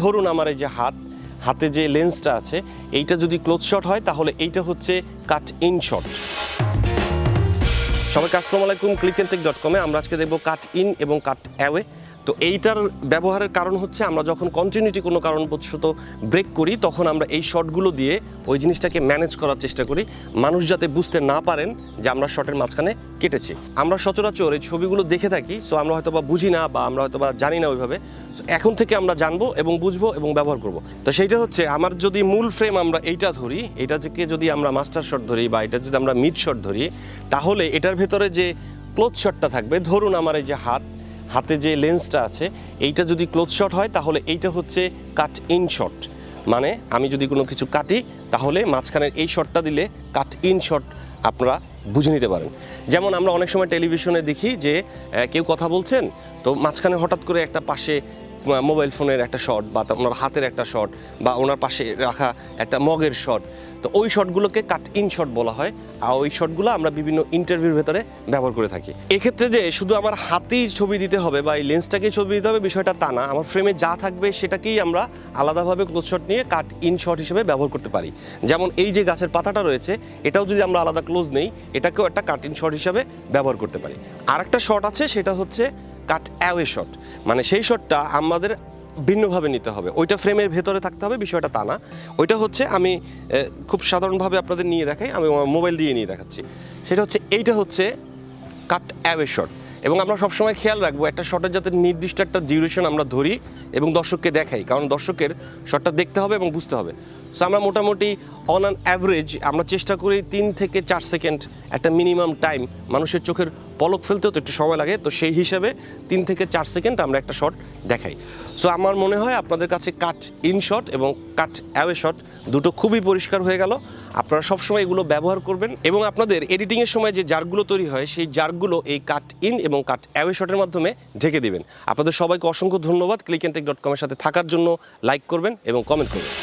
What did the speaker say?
ধরুন আমার এই যে হাতে যে লেন্সটা আছে এইটা যদি ক্লোজ শট হয় তাহলে এইটা হচ্ছে কাট ইন শট। সবাইকে আসসালামু আলাইকুম, clickandtech.com-এ আমরা আজকে দেখব কাট ইন এবং কাট অ্যাওয়ে। তো এইটার ব্যবহারের কারণ হচ্ছে আমরা যখন কন্টিনিউটি কোনো কারণবশত ব্রেক করি তখন আমরা এই শটগুলো দিয়ে ওই জিনিসটাকে ম্যানেজ করার চেষ্টা করি, মানুষ যাতে বুঝতে না পারেন যে আমরা শটের মাঝখানে কেটেছি। আমরা সচরাচর এই ছবিগুলো দেখে থাকি, সো আমরা হয়তো বা বুঝি না বা আমরা হয়তো বা জানি না ওইভাবে। এখন থেকে আমরা জানবো এবং বুঝবো এবং ব্যবহার করব। তো সেইটা হচ্ছে আমার যদি মূল ফ্রেম আমরা এইটা ধরি, এটা থেকে যদি আমরা মাস্টার শট ধরি বা এটা যদি আমরা মিড শট ধরি, তাহলে এটার ভেতরে যে ক্লোজ শটটা থাকবে, ধরুন আমার এই যে হাতে যে লেন্সটা আছে এইটা যদি ক্লোজ শট হয় তাহলে এইটা হচ্ছে কাট ইন শট। মানে আমি যদি কোনো কিছু কাটি তাহলে মাঝখানের এই শটটা দিলে কাট ইন শট আপনারা বুঝে নিতে পারেন। যেমন আমরা অনেক সময় টেলিভিশনে দেখি যে কেউ কথা বলছেন, তো মাঝখানে হঠাৎ করে একটা পাশে মোবাইল ফোনের একটা শট বা ওনার হাতের একটা শট বা ওনার পাশে রাখা একটা মগের শট, তো ওই শটগুলোকে কাট ইন শট বলা হয়। আর ওই শটগুলো আমরা বিভিন্ন ইন্টারভিউর ভেতরে ব্যবহার করে থাকি। এক্ষেত্রে যে শুধু আমার হাতেই ছবি দিতে হবে বা এই লেন্সটাকেই ছবি দিতে হবে বিষয়টা তা না, আমার ফ্রেমে যা থাকবে সেটাকেই আমরা আলাদাভাবে ক্লোজ শট নিয়ে কাট ইন শট হিসেবে ব্যবহার করতে পারি। যেমন এই যে গাছের পাতাটা রয়েছে এটাও যদি আমরা আলাদা ক্লোজ নেই, এটাকেও একটা কাট ইন শট হিসেবে ব্যবহার করতে পারি। আর একটা শট আছে, সেটা হচ্ছে কাট অ্যাওয়ে শট। মানে সেই শটটা আমাদের ভিন্নভাবে নিতে হবে, ওইটা ফ্রেমের ভেতরে থাকতে হবে বিষয়টা তা না। ওইটা হচ্ছে আমি খুব সাধারণভাবে আপনাদের নিয়ে দেখাই, আমি মোবাইল দিয়ে নিয়ে দেখাচ্ছি। সেটা হচ্ছে এইটা হচ্ছে কাট অ্যাওয়ে শট। এবং আমরা সবসময় খেয়াল রাখবো একটা শটের যাতে নির্দিষ্ট একটা ডিউরেশন আমরা ধরি এবং দর্শককে দেখাই, কারণ দর্শকের শটটা দেখতে হবে এবং বুঝতে হবে। সো আমরা মোটামুটি অন অ্যান অ্যাভারেজ আমরা চেষ্টা করি 3 থেকে 4 সেকেন্ড একটা মিনিমাম টাইম, মানুষের চোখের পলক ফেলতেও তো একটু সময় লাগে, তো সেই হিসাবে 3 থেকে 4 সেকেন্ড আমরা একটা শট দেখাই। সো আমার মনে হয় আপনাদের কাছে কাট ইন শট এবং কাট অ্যাওয়ে শট দুটো খুবই পরিষ্কার হয়ে গেল। আপনারা সবসময় এগুলো ব্যবহার করবেন এবং আপনাদের এডিটিংয়ের সময় যে জার্কগুলো তৈরি হয় সেই জার্কগুলো এই কাট ইন এবং কাট অ্যাওয়ে শটের মাধ্যমে ঢেকে দিবেন। আপনাদের সবাইকে অসংখ্য ধন্যবাদ। clickandtech.com-এর সাথে থাকার জন্য লাইক করবেন এবং কমেন্ট করবেন।